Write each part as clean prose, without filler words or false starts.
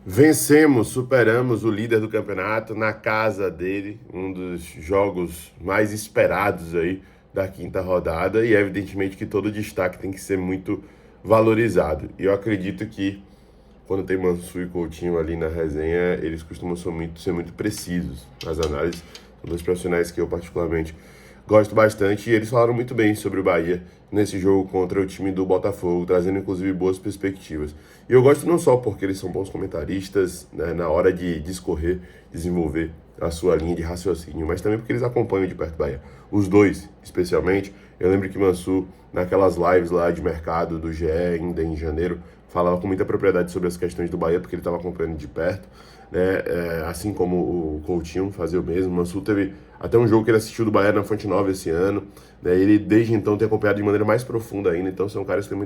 Vencemos, superamos o líder do campeonato na casa dele, um dos jogos mais esperados aí da quinta rodada, e evidentemente que todo destaque tem que ser muito valorizado. E eu acredito que quando tem Mansur e Coutinho ali na resenha, eles costumam ser muito precisos nas análises. São dois profissionais que eu particularmente gosto bastante, e eles falaram muito bem sobre o Bahia nesse jogo contra o time do Botafogo, trazendo inclusive boas perspectivas. E eu gosto não só porque eles são bons comentaristas, né, na hora de discorrer, desenvolver a sua linha de raciocínio, mas também porque eles acompanham de perto o Bahia. Os dois, especialmente. Eu lembro que Mansur, naquelas lives lá de mercado do GE, ainda em janeiro, falava com muita propriedade sobre as questões do Bahia, porque ele estava acompanhando de perto, né? Assim como o Coutinho fazia o mesmo. O Mansur teve até um jogo que ele assistiu do Bahia na Fonte Nova esse ano, né? Ele desde então tem acompanhado de maneira mais profunda ainda, então são caras que têm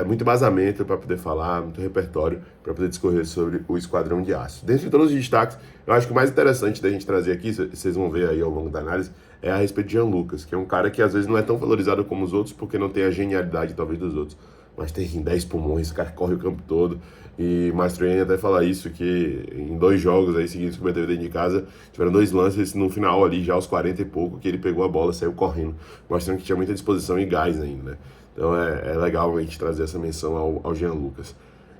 muito embasamento para poder falar, muito repertório para poder discorrer sobre o Esquadrão de Aço. Dentre de todos os destaques, eu acho que o mais interessante da gente trazer aqui, vocês vão ver aí ao longo da análise, é a respeito de Jean Lucas, que é um cara que às vezes não é tão valorizado como os outros, porque não tem a genialidade talvez dos outros, mas tem 10 pulmões, esse cara corre o campo todo. E Mastroianni até fala isso, que em 2 jogos aí seguidos que o teve dentro de casa, tiveram 2 lances no final ali, já aos 40 e pouco, que ele pegou a bola e saiu correndo, mostrando que tinha muita disposição e gás ainda, né? Então é legal a gente trazer essa menção ao Jean Lucas.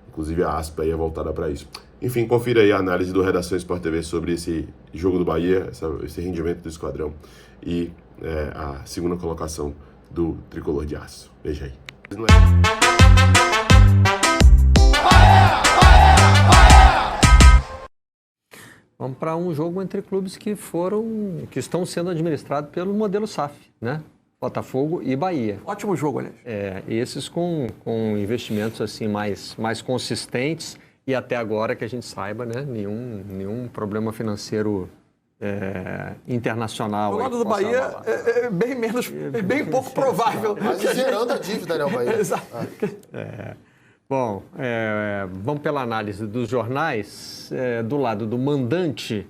Inclusive a aspa aí é voltada para isso. Enfim, confira aí a análise do Redação Sport TV sobre esse jogo do Bahia, esse rendimento do Esquadrão e a segunda colocação do Tricolor de Aço. Veja aí. Vamos para um jogo entre clubes que estão sendo administrados pelo modelo SAF, né? Botafogo e Bahia. Ótimo jogo, aliás. Esses com investimentos assim mais consistentes e até agora que a gente saiba, né? Nenhum problema financeiro internacional. O lado do Bahia é bem pouco provável. Mas zerando a dívida, né, o Bahia? Exato. Bom, vamos pela análise dos jornais. Do lado do mandante,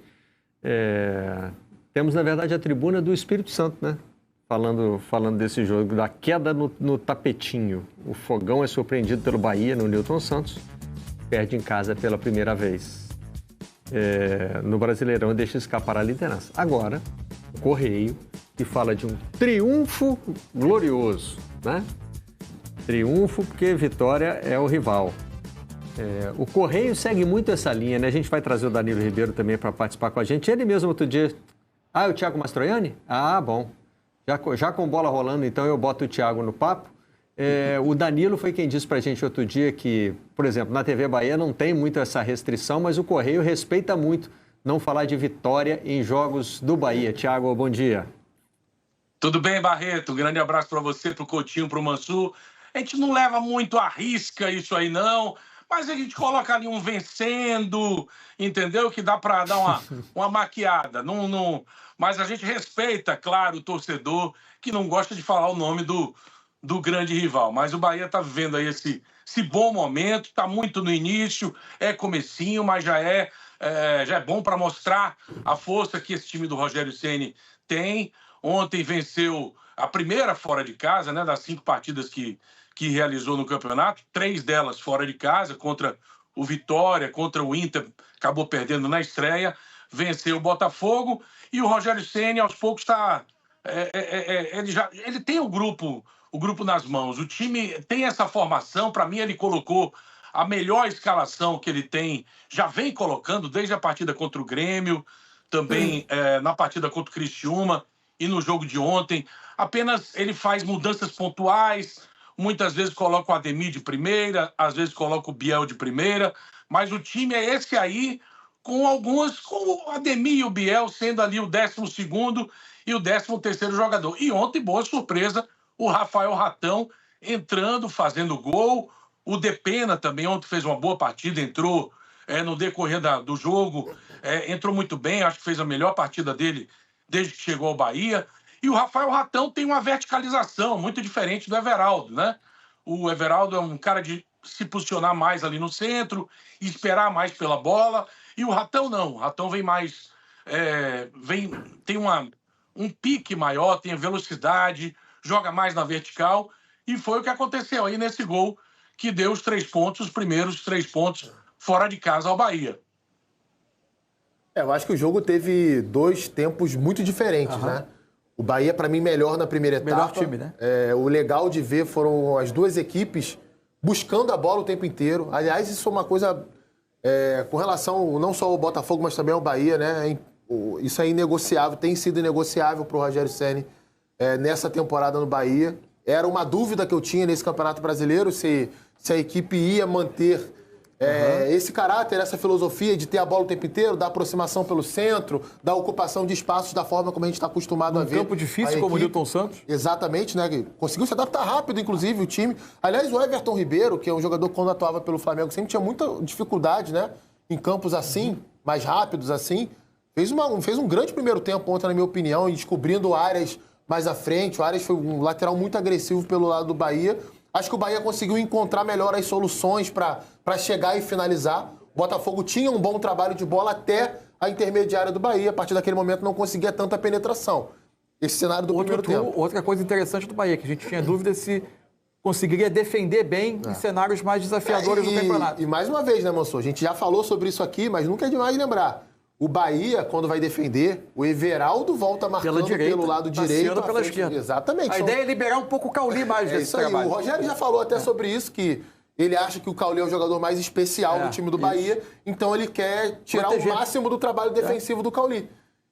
temos, na verdade, a tribuna do Espírito Santo, né? Falando desse jogo, da queda no tapetinho. O Fogão é surpreendido pelo Bahia no Newton Santos, perde em casa pela primeira vez no Brasileirão e deixa escapar a liderança. Agora, o Correio, que fala de um triunfo glorioso, né? Triunfo porque Vitória é o rival. O Correio segue muito essa linha, né? A gente vai trazer o Danilo Ribeiro também para participar com a gente. Ele mesmo outro dia... é o Thiago Mastroianni? Bom. Já com bola rolando, então eu boto o Thiago no papo. O Danilo foi quem disse pra gente outro dia que, por exemplo, na TV Bahia não tem muito essa restrição, mas o Correio respeita muito não falar de vitória em jogos do Bahia. Thiago, bom dia. Tudo bem, Barreto? Um grande abraço para você, pro Coutinho, pro Mansur. A gente não leva muito à risca isso aí, não, mas a gente coloca ali um vencendo, entendeu? Que dá para dar uma maquiada. Não, mas a gente respeita, claro, o torcedor que não gosta de falar o nome do grande rival. Mas o Bahia está vivendo aí esse bom momento, está muito no início, comecinho, mas já é bom para mostrar a força que esse time do Rogério Ceni tem. Ontem venceu a primeira fora de casa, né, das 5 partidas que realizou no campeonato, 3 delas fora de casa, contra o Vitória, contra o Inter, acabou perdendo na estreia, venceu o Botafogo, e o Rogério Ceni aos poucos está... ele tem o grupo nas mãos, o time tem essa formação. Para mim ele colocou a melhor escalação que ele tem, já vem colocando desde a partida contra o Grêmio, também na partida contra o Criciúma e no jogo de ontem. Apenas ele faz mudanças pontuais, muitas vezes coloca o Ademir de primeira, às vezes coloca o Biel de primeira, mas o time é esse aí, com o Ademir e o Biel sendo ali o 12º e o 13º jogador. E ontem, boa surpresa, o Rafael Ratão entrando, fazendo gol. O Depena também ontem fez uma boa partida, entrou no decorrer do jogo, entrou muito bem, acho que fez a melhor partida dele desde que chegou ao Bahia. E o Rafael Ratão tem uma verticalização muito diferente do Everaldo, né? O Everaldo é um cara de se posicionar mais ali no centro, esperar mais pela bola. E o Ratão não. O Ratão vem mais... tem um pique maior, tem velocidade, joga mais na vertical. E foi o que aconteceu aí nesse gol que deu os 3 pontos, os primeiros 3 pontos fora de casa ao Bahia. Eu acho que o jogo teve 2 tempos muito diferentes, né? O Bahia, para mim, melhor na primeira etapa. Melhor time, né? O legal de ver foram as 2 equipes buscando a bola o tempo inteiro. Aliás, isso é uma coisa com relação não só ao Botafogo, mas também ao Bahia, né? Isso é inegociável, tem sido inegociável para o Rogério Ceni nessa temporada no Bahia. Era uma dúvida que eu tinha nesse Campeonato Brasileiro, se a equipe ia manter esse caráter, essa filosofia de ter a bola o tempo inteiro, da aproximação pelo centro, da ocupação de espaços da forma como a gente está acostumado a ver. Um campo difícil como o Newton Santos. Exatamente, né? Conseguiu se adaptar rápido, inclusive, o time. Aliás, o Everton Ribeiro, que é um jogador que quando atuava pelo Flamengo sempre tinha muita dificuldade, né? Em campos assim, mais rápidos assim. Fez um grande primeiro tempo ontem, na minha opinião, descobrindo áreas mais à frente. O Arias foi um lateral muito agressivo pelo lado do Bahia. Acho que o Bahia conseguiu encontrar melhor as soluções para chegar e finalizar. O Botafogo tinha um bom trabalho de bola até a intermediária do Bahia. A partir daquele momento não conseguia tanta penetração. Esse cenário do primeiro tempo. Outra coisa interessante do Bahia, que a gente tinha dúvida se conseguiria defender bem em cenários mais desafiadores do campeonato. E mais uma vez, né, Mansur? A gente já falou sobre isso aqui, mas nunca é demais lembrar. O Bahia, quando vai defender, o Everaldo volta marcando pelo lado direito. Pela esquerda. Exatamente. A ideia é liberar um pouco o Cauli mais desse trabalho. O Rogério já falou até sobre isso, que ele acha que o Cauli é o jogador mais especial do time do Bahia, então ele quer tirar o máximo do trabalho defensivo do Cauli.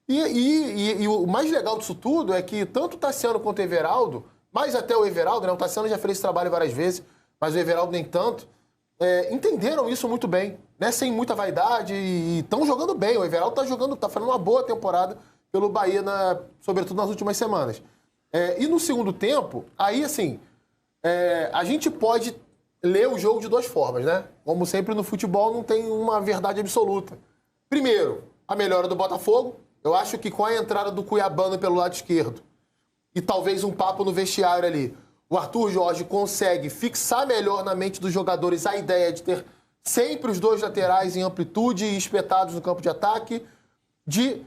E o mais legal disso tudo é que tanto o Tassiano quanto o Everaldo, mais até o Everaldo, né? O Tassiano já fez esse trabalho várias vezes, mas o Everaldo nem tanto, entenderam isso muito bem, né? Sem muita vaidade e estão jogando bem. O Everaldo tá fazendo uma boa temporada pelo Bahia, sobretudo nas últimas semanas. E no segundo tempo, aí assim, a gente pode ler o jogo de 2 formas, né? Como sempre no futebol não tem uma verdade absoluta. Primeiro, a melhora do Botafogo. Eu acho que com a entrada do Cuiabano pelo lado esquerdo e talvez um papo no vestiário ali, o Arthur Jorge consegue fixar melhor na mente dos jogadores a ideia de ter sempre os 2 laterais em amplitude e espetados no campo de ataque, de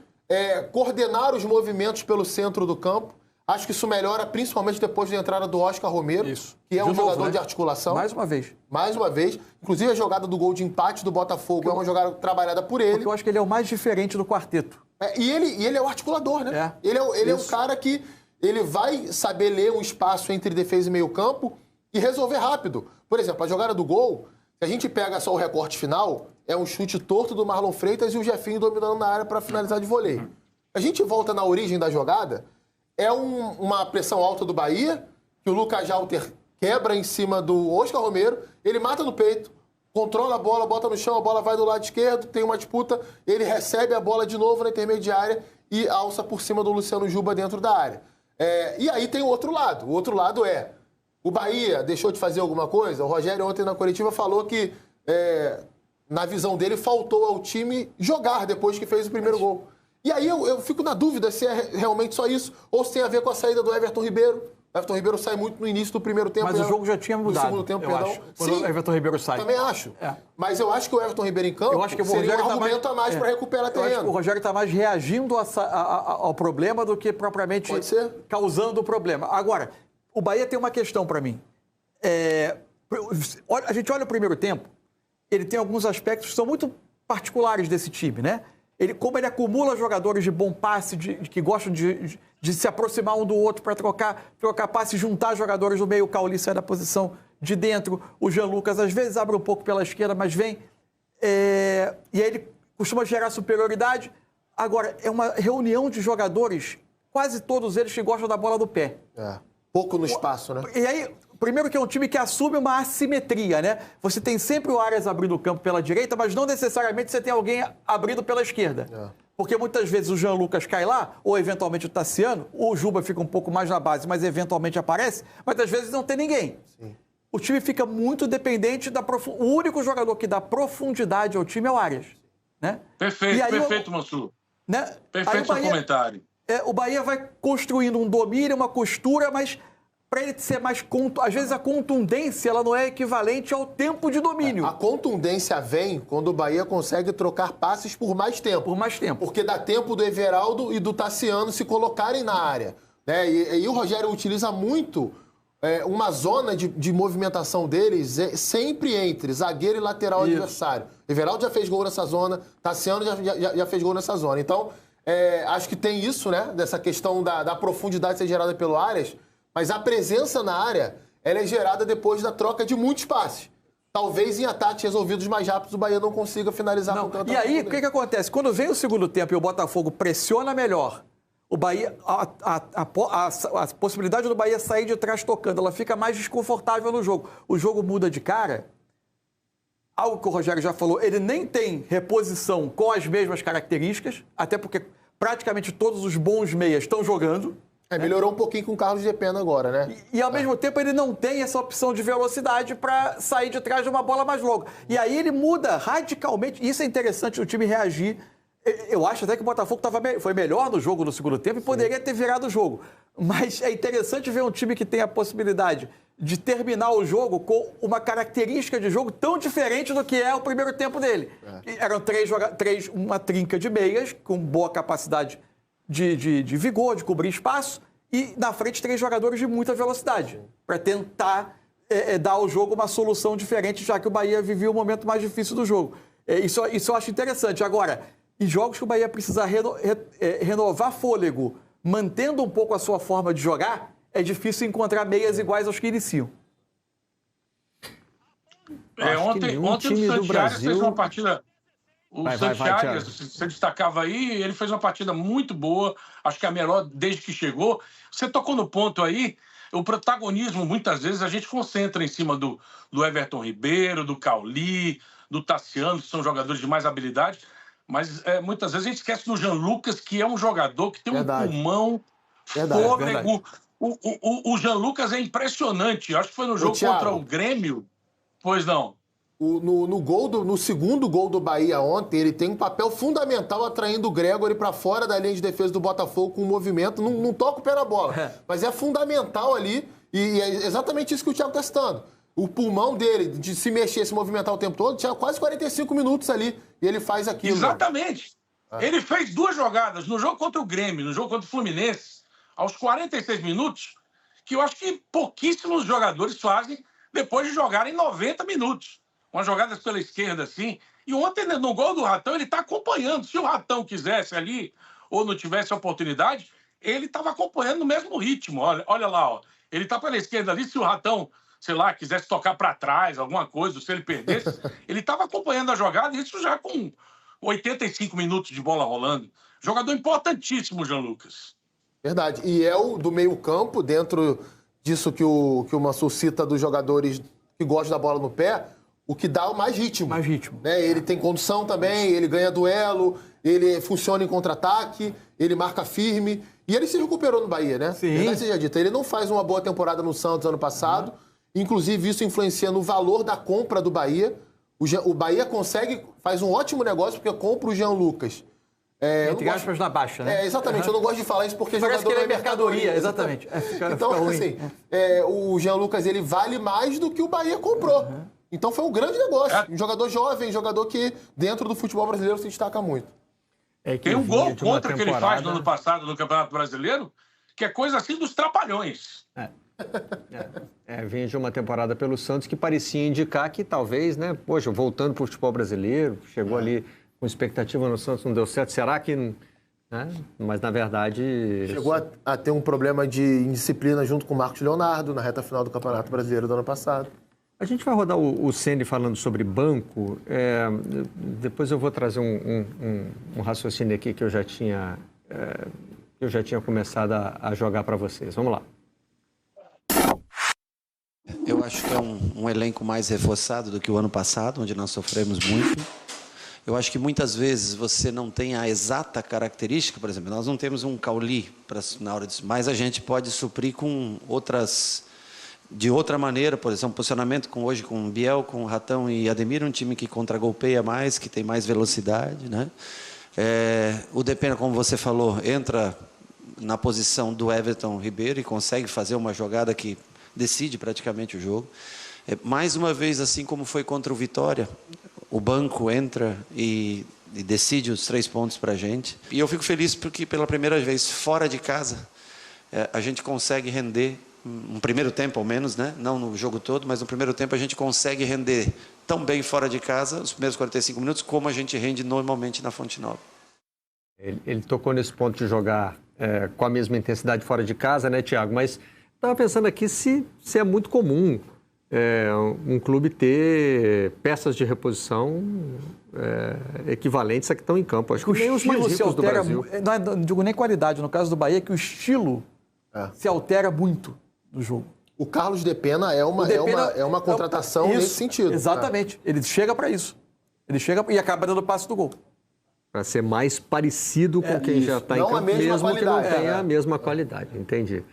coordenar os movimentos pelo centro do campo. Acho que isso melhora principalmente depois da entrada do Oscar Romero, que é um jogador de articulação. Mais uma vez. Mais uma vez. Inclusive a jogada do gol de empate do Botafogo é uma jogada trabalhada por ele. Porque eu acho que ele é o mais diferente do quarteto. E ele é o articulador, né? Ele é um cara que ele vai saber ler um espaço entre defesa e meio campo e resolver rápido. Por exemplo, a jogada do gol, se a gente pega só o recorte final, é um chute torto do Marlon Freitas e o Jefinho dominando na área para finalizar de voleio. A gente volta na origem da jogada, uma pressão alta do Bahia, que o Lucas Jalter quebra em cima do Oscar Romero, ele mata no peito, controla a bola, bota no chão, a bola vai do lado esquerdo, tem uma disputa, ele recebe a bola de novo na intermediária e alça por cima do Luciano Juba dentro da área. E aí tem o outro lado. O outro lado o Bahia deixou de fazer alguma coisa? O Rogério ontem na coletiva falou que, na visão dele, faltou ao time jogar depois que fez o primeiro gol. E aí eu fico na dúvida se é realmente só isso ou se tem a ver com a saída do Everton Ribeiro. O Everton Ribeiro sai muito no início do primeiro tempo. Mas o jogo já tinha mudado. No segundo tempo, eu acho. Quando o Everton Ribeiro sai. Também acho. Mas eu acho que o Everton Ribeiro em campo seria um argumento a mais para recuperar terreno. Eu acho que o Rogério está mais reagindo ao problema do que propriamente causando o problema. Agora, o Bahia tem uma questão para mim. A gente olha o primeiro tempo, ele tem alguns aspectos que são muito particulares desse time, né? Como ele acumula jogadores de bom passe, que gostam de se aproximar um do outro para trocar passe, juntar jogadores do meio. O Cauli sai da posição de dentro. O Jean Lucas às vezes abre um pouco pela esquerda, mas vem. E aí ele costuma gerar superioridade. Agora, é uma reunião de jogadores, quase todos eles que gostam da bola do pé. Pouco no espaço, né? E aí, primeiro que é um time que assume uma assimetria, né? Você tem sempre o Arias abrindo o campo pela direita, mas não necessariamente você tem alguém abrindo pela esquerda. Porque muitas vezes o Jean Lucas cai lá, ou eventualmente o Tassiano, o Juba fica um pouco mais na base, mas eventualmente aparece, mas às vezes não tem ninguém. O time fica muito dependente O único jogador que dá profundidade ao time é o Arias. Né? Perfeito, Mansur. Né? Perfeito seu comentário. O Bahia vai construindo um domínio, uma costura, mas para ele ser mais... Às vezes a contundência ela não é equivalente ao tempo de domínio. A contundência vem quando o Bahia consegue trocar passes por mais tempo. Por mais tempo. Porque dá tempo do Everaldo e do Tassiano se colocarem na área. Né? E o Rogério utiliza muito uma zona de movimentação deles sempre entre zagueiro e lateral adversário. Everaldo já fez gol nessa zona, Tassiano já fez gol nessa zona. Então, acho que tem isso, né? Dessa questão da profundidade ser gerada pelo Arias, mas a presença na área, ela é gerada depois da troca de muitos passes. Talvez em ataques resolvidos mais rápidos o Bahia não consiga finalizar com tanta E aí, o que acontece? Quando vem o segundo tempo e o Botafogo pressiona melhor, o Bahia, a possibilidade do Bahia sair de trás tocando, ela fica mais desconfortável no jogo. O jogo muda de cara. Algo que o Rogério já falou, ele nem tem reposição com as mesmas características, até porque praticamente todos os bons meias estão jogando. Melhorou um pouquinho com o Carlos de Pena agora, né? E ao mesmo tempo ele não tem essa opção de velocidade para sair de trás de uma bola mais longa. E aí ele muda radicalmente. Isso é interessante o time reagir. Eu acho até que o Botafogo foi melhor no jogo no segundo tempo e poderia ter virado o jogo. Mas é interessante ver um time que tem a possibilidade de terminar o jogo com uma característica de jogo tão diferente do que é o primeiro tempo dele. Eram uma trinca de meias com boa capacidade de vigor, de cobrir espaço, e na frente 3 jogadores de muita velocidade, para tentar dar ao jogo uma solução diferente, já que o Bahia vivia o momento mais difícil do jogo. Isso eu acho interessante. Agora, em jogos que o Bahia precisa renovar fôlego, mantendo um pouco a sua forma de jogar, é difícil encontrar meias iguais aos que iniciam. Ontem o Santiago fez uma partida... O Santiago, você destacava aí, ele fez uma partida muito boa, acho que a melhor desde que chegou. Você tocou no ponto aí, o protagonismo, muitas vezes, a gente concentra em cima do Everton Ribeiro, do Cauli, do Tassiano, que são jogadores de mais habilidade, mas muitas vezes a gente esquece do Jean Lucas, que é um jogador que tem um pulmão, fôlego. O Jean Lucas é impressionante, acho que foi no jogo contra o Grêmio. Pois não. No segundo gol do Bahia ontem, ele tem um papel fundamental atraindo o Gregory para fora da linha de defesa do Botafogo com o movimento. Não toca o pé na bola, mas é fundamental ali e é exatamente isso que o Thiago está citando. O pulmão dele, de se mexer, se movimentar o tempo todo, tinha quase 45 minutos ali e ele faz aquilo. Exatamente. Ele fez 2 jogadas no jogo contra o Grêmio, no jogo contra o Fluminense, aos 46 minutos, que eu acho que pouquíssimos jogadores fazem depois de jogarem 90 minutos. Umas jogadas pela esquerda, assim. E ontem, no gol do Ratão, ele está acompanhando. Se o Ratão quisesse ali, ou não tivesse a oportunidade, ele estava acompanhando no mesmo ritmo. Olha lá, ó. Ele está pela esquerda ali. Se o Ratão, sei lá, quisesse tocar para trás, alguma coisa, ou se ele perdesse, ele estava acompanhando a jogada, e isso já com 85 minutos de bola rolando. Jogador importantíssimo, Jean Lucas. Verdade. E é o do meio-campo, dentro disso que o Mansur cita dos jogadores que gostam da bola no pé, o que dá mais ritmo. Mais ritmo. Né? Ele tem condução também, ele ganha duelo, ele funciona em contra-ataque, ele marca firme. E ele se recuperou no Bahia, né? Sim. Verdade seja dita. Ele não faz uma boa temporada no Santos ano passado. Inclusive, isso influencia no valor da compra do Bahia. O Bahia faz um ótimo negócio porque compra o Jean Lucas. Entre aspas, na baixa, né? Exatamente. Eu não gosto de falar isso porque parece jogador que ele é mercadoria. Exatamente. Então, assim, o Jean Lucas, ele vale mais do que o Bahia comprou. Então foi um grande negócio. Um jogador jovem, jogador que dentro do futebol brasileiro se destaca muito. Tem um gol contra que ele faz no ano passado no Campeonato Brasileiro, que é coisa assim dos trapalhões. Vinha de uma temporada pelo Santos que parecia indicar que talvez, né? Poxa, voltando para o futebol brasileiro, chegou ali com expectativa no Santos, não deu certo. Será que... Né? Mas, na verdade... Chegou a ter um problema de indisciplina junto com o Marcos Leonardo na reta final do Campeonato Brasileiro do ano passado. A gente vai rodar o Ceni falando sobre banco. Depois eu vou trazer um raciocínio aqui que eu já tinha começado a jogar para vocês. Vamos lá. Eu acho que é um elenco mais reforçado do que o ano passado, onde nós sofremos muito. Eu acho que muitas vezes você não tem a exata característica, por exemplo, nós não temos um Cauli na hora disso, mas a gente pode suprir com de outra maneira, por exemplo, posicionamento hoje com Biel, com Ratão e Ademir, um time que contragolpeia mais, que tem mais velocidade, né? O Depena, como você falou, entra na posição do Everton Ribeiro e consegue fazer uma jogada que decide praticamente o jogo. Mais uma vez, assim como foi contra o Vitória, o banco entra e decide os 3 pontos para a gente. E eu fico feliz porque pela primeira vez fora de casa a gente consegue render um primeiro tempo ao menos, né? Não no jogo todo, mas no primeiro tempo a gente consegue render tão bem fora de casa, os primeiros 45 minutos, como a gente rende normalmente na Fonte Nova. Ele tocou nesse ponto de jogar com a mesma intensidade fora de casa, né, Thiago? Mas estava pensando aqui se é muito comum um clube ter peças de reposição equivalentes a que estão em campo. Acho que nem os mais ricos do Brasil. Não digo nem qualidade. No caso do Bahia, que o estilo se altera muito no jogo. O Carlos Depena é uma contratação nesse sentido. Exatamente. Ele chega para isso. Ele chega e acaba dando passe do gol. Para ser mais parecido com quem já está em campo, mesmo que não tenha a mesma qualidade. Entendi.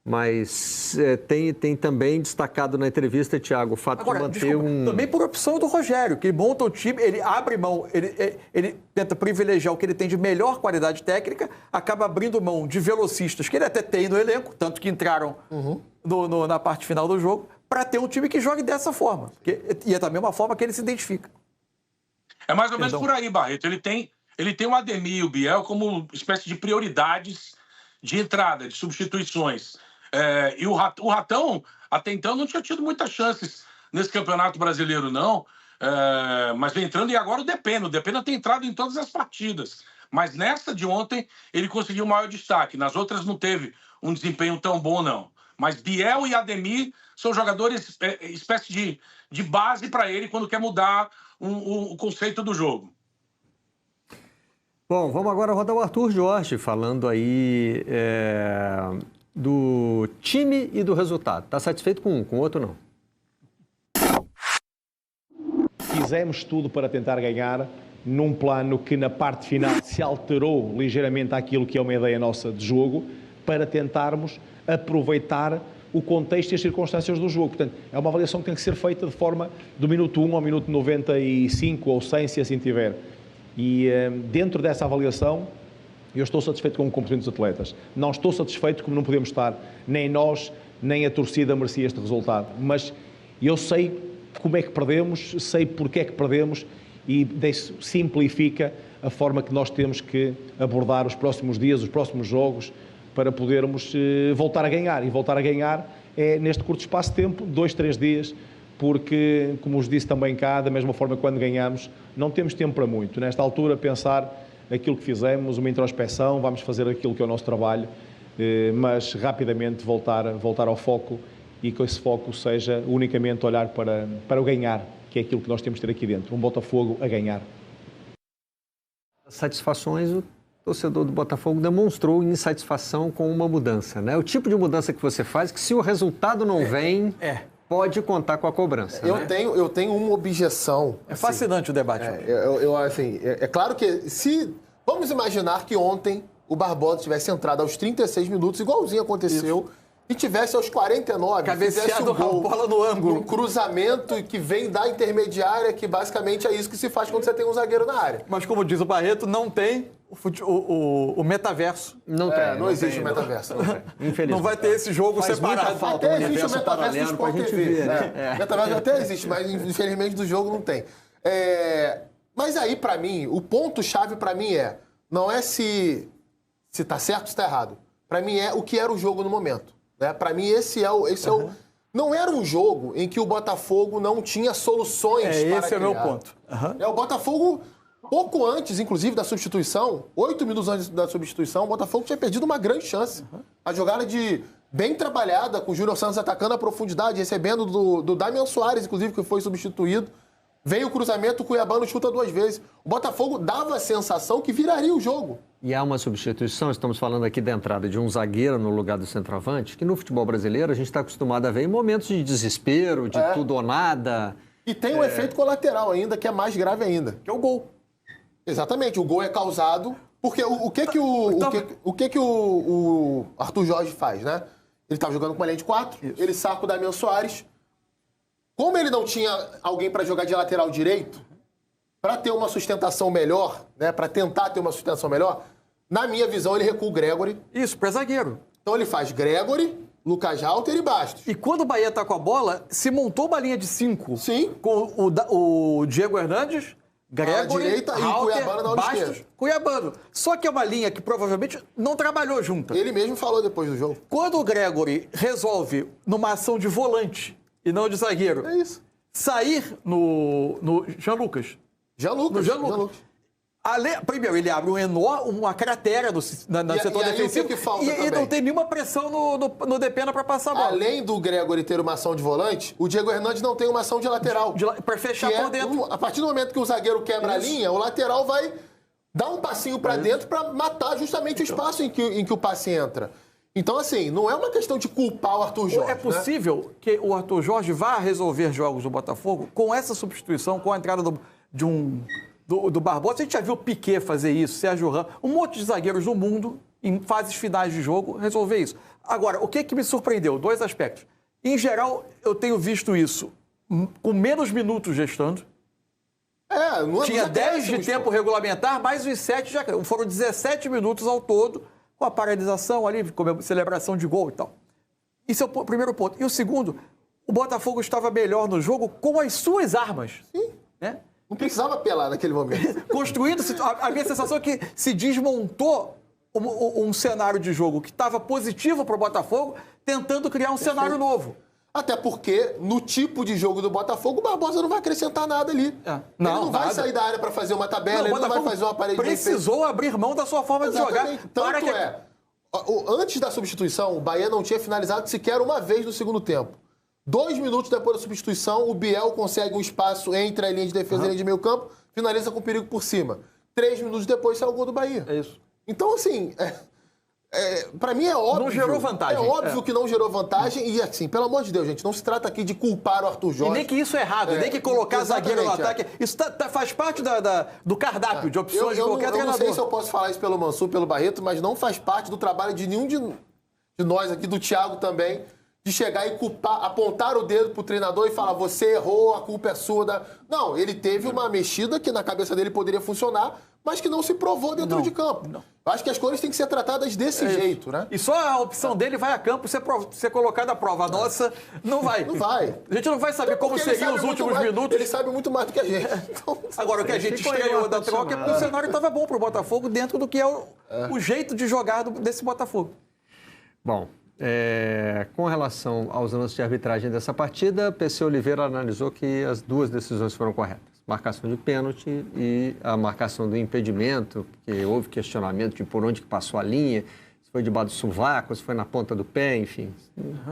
Mas tem também destacado na entrevista, Thiago, o fato de manter Também por opção do Rogério, que ele monta o time, ele abre mão, ele tenta privilegiar o que ele tem de melhor qualidade técnica, acaba abrindo mão de velocistas, que ele até tem no elenco, tanto que entraram na parte final do jogo, para ter um time que jogue dessa forma. E é também uma forma que ele se identifica. É mais ou menos por aí, Barreto. Ele tem o Ademir e o Biel como espécie de prioridades de entrada, de substituições. E o Ratão, até então, não tinha tido muitas chances nesse Campeonato Brasileiro, não. Mas vem entrando, e agora o Depena. O Depena tem entrado em todas as partidas. Mas nessa de ontem, ele conseguiu o maior destaque. Nas outras não teve um desempenho tão bom, não. Mas Biel e Ademir são jogadores, espécie de base para ele quando quer mudar o conceito do jogo. Bom, vamos agora rodar o Arthur Jorge, falando aí do time e do resultado. Está satisfeito com um, com o outro não? Fizemos tudo para tentar ganhar num plano que na parte final se alterou ligeiramente àquilo que é uma ideia nossa de jogo, para tentarmos aproveitar o contexto e as circunstâncias do jogo. Portanto, é uma avaliação que tem que ser feita de forma do minuto 1 ao minuto 95 ou 100, se assim tiver. E dentro dessa avaliação, eu estou satisfeito com o comportamento dos atletas. Não estou satisfeito, como não podemos estar, nem nós, nem a torcida merecia este resultado. Mas eu sei como é que perdemos, sei porque é que perdemos, e isso simplifica a forma que nós temos que abordar os próximos dias, os próximos jogos, para podermos voltar a ganhar. E voltar a ganhar é neste curto espaço de tempo, 2, 3 dias, porque, como vos disse também cá, da mesma forma que quando ganhamos, não temos tempo para muito. Nesta altura, pensar aquilo que fizemos, uma introspeção, vamos fazer aquilo que é o nosso trabalho, mas rapidamente voltar ao foco, e que esse foco seja unicamente olhar para o ganhar, que é aquilo que nós temos de ter aqui dentro, um Botafogo a ganhar. Satisfações, o torcedor do Botafogo demonstrou insatisfação com uma mudança, né? O tipo de mudança que você faz, que se o resultado não vem, pode contar com a cobrança. Eu tenho uma objeção. É fascinante o debate. É claro que vamos imaginar que ontem o Barbosa tivesse entrado aos 36 minutos, igualzinho aconteceu, e tivesse aos 49, cabeceado a bola no ângulo. Um cruzamento que vem da intermediária, que basicamente é isso que se faz quando você tem um zagueiro na área. Mas como diz o Barreto, não tem o metaverso. Não existe o metaverso. Infelizmente. Não vai ter esse jogo separado. Até existe o metaverso do Sport TV. O metaverso até existe, mas infelizmente do jogo não tem. Mas aí, pra mim, o ponto-chave pra mim não é se tá certo ou se tá errado. Pra mim é o que era o jogo no momento. Para mim, não era um jogo em que o Botafogo não tinha soluções para criar. Esse é o meu ponto. O Botafogo, pouco antes, inclusive, da substituição, 8 minutos antes da substituição, o Botafogo tinha perdido uma grande chance. A jogada bem trabalhada, com o Júnior Santos atacando a profundidade, recebendo do Damian Soares, inclusive, que foi substituído. Veio o cruzamento, o Cuiabano chuta 2 vezes. O Botafogo dava a sensação que viraria o jogo. E há uma substituição, estamos falando aqui da entrada de um zagueiro no lugar do centroavante, que no futebol brasileiro a gente está acostumado a ver em momentos de desespero, de tudo ou nada. E tem um efeito colateral ainda, que é mais grave ainda. Que é o gol. Exatamente, o gol é causado... Porque o que o Arthur Jorge faz, né? Ele estava jogando com uma linha de 4, ele saca o Damian Soares. Como ele não tinha alguém para jogar de lateral direito, para ter uma sustentação melhor, para tentar ter uma sustentação melhor, na minha visão, ele recua o Gregory. Isso, para zagueiro. Então ele faz Gregory, Lucas Halter e Bastos. E quando o Bahia tá com a bola, se montou uma linha de 5. Sim. Com o Diego Hernandes, Gregory, direita e Halter, Cuiabano na ala Bastos, esquerda. Cuiabano. Só que é uma linha que provavelmente não trabalhou junta. Ele mesmo falou depois do jogo. Quando o Gregory resolve, numa ação de volante e não de zagueiro, É isso. sair no Jean Lucas. Jean-Lucas. No Jean Lucas. Primeiro, ele abre uma cratera no setor e aí, defensivo o que falta e também? não tem nenhuma pressão no Depena para passar a bola. Além do Gregory ter uma ação de volante, o Diego Hernandes não tem uma ação de lateral. Para fechar Que por dentro. a partir do momento que o zagueiro quebra a linha, o lateral vai dar um passinho para dentro para matar justamente o espaço em que o passe entra. Então, assim, não é uma questão de culpar o Arthur Jorge. É possível que o Arthur Jorge vá resolver jogos do Botafogo com essa substituição, com a entrada do Barbosa. A gente já viu o Piquet fazer isso, Sérgio Ramos, um monte de zagueiros do mundo, em fases finais de jogo, resolver isso. Agora, o que me surpreendeu? 2 aspectos. Em geral, eu tenho visto isso com menos minutos gestando. Tinha 10 de tempo regulamentar, mais os 7 já. Foram 17 minutos ao todo, com a paralisação ali, com celebração de gol e tal. Isso é o primeiro ponto. E o segundo, o Botafogo estava melhor no jogo com as suas armas. Sim. Né? Não precisava apelar naquele momento. Construindo. A minha sensação é que se desmontou um cenário de jogo que estava positivo para o Botafogo, tentando criar um cenário novo. Até porque, no tipo de jogo do Botafogo, o Barbosa não vai acrescentar nada ali. Ele não vai sair da área para fazer uma tabela, ele não vai fazer uma parede. Precisou abrir mão da sua forma de jogar. Tanto antes da substituição, o Bahia não tinha finalizado sequer uma vez no segundo tempo. 2 minutos depois da substituição, o Biel consegue um espaço entre a linha de defesa e a linha de meio campo, finaliza com perigo por cima. 3 minutos depois sai o gol do Bahia. É isso. Então, assim, pra mim é óbvio. Não gerou vantagem. É óbvio que não gerou vantagem. E, assim, pelo amor de Deus, gente, não se trata aqui de culpar o Arthur Jorge. E nem que isso é errado, nem que colocar zagueiro no ataque. Isso faz parte do cardápio de opções de qualquer treinador. Eu não sei se eu posso falar isso pelo Mansur, pelo Barreto, mas não faz parte do trabalho de nenhum de nós aqui, do Thiago também, de chegar e culpar, apontar o dedo pro treinador e falar, você errou, a culpa é sua. Não, ele teve uma mexida que na cabeça dele poderia funcionar, mas que não se provou dentro de campo. Eu acho que as coisas têm que ser tratadas desse jeito, né? E só a opção dele vai a campo ser colocada à prova. A nossa não vai. Não vai. A gente não vai saber como seriam os últimos minutos. Ele sabe muito mais do que a gente. Então, agora, o que a gente estranhou da troca é porque o cenário estava bom pro Botafogo dentro do que é o jeito de jogar desse Botafogo. Bom, com relação aos lances de arbitragem dessa partida, PC Oliveira analisou que as 2 decisões foram corretas. Marcação de pênalti e a marcação do impedimento, que houve questionamento de por onde que passou a linha, se foi debaixo do sovaco, se foi na ponta do pé, enfim,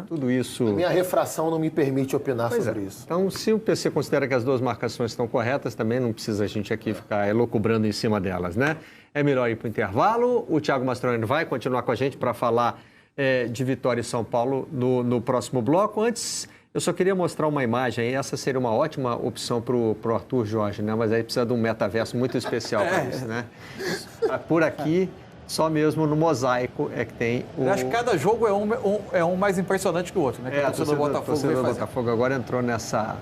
tudo isso... A minha refração não me permite opinar sobre isso. Então, se o PC considera que as 2 marcações estão corretas, também não precisa a gente aqui ficar elucubrando em cima delas, né? É melhor ir para o intervalo. O Thiago Mastroianni vai continuar com a gente para falar de Vitória e São Paulo no próximo bloco. Antes... Eu só queria mostrar uma imagem, e essa seria uma ótima opção para o Arthur Jorge, né? Mas aí precisa de um metaverso muito especial para isso, né? Por aqui, só mesmo no mosaico é que tem o... Eu acho que cada jogo é um mais impressionante que o outro, né? Que a torcida do Botafogo agora entrou nessa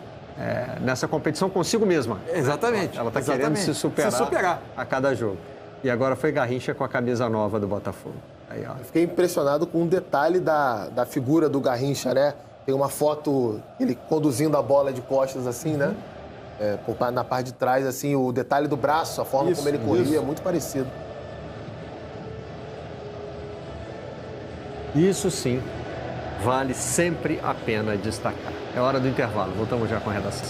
competição consigo mesma. Exatamente. Ela está querendo se superar a cada jogo. E agora foi Garrincha com a camisa nova do Botafogo. Aí, ó. Eu fiquei impressionado com um detalhe da figura do Garrincha, né? Tem uma foto, ele conduzindo a bola de costas, assim, né? Na parte de trás, assim, o detalhe do braço, a forma como ele corria, muito parecido. Isso sim, vale sempre a pena destacar. É hora do intervalo, voltamos já com a redação.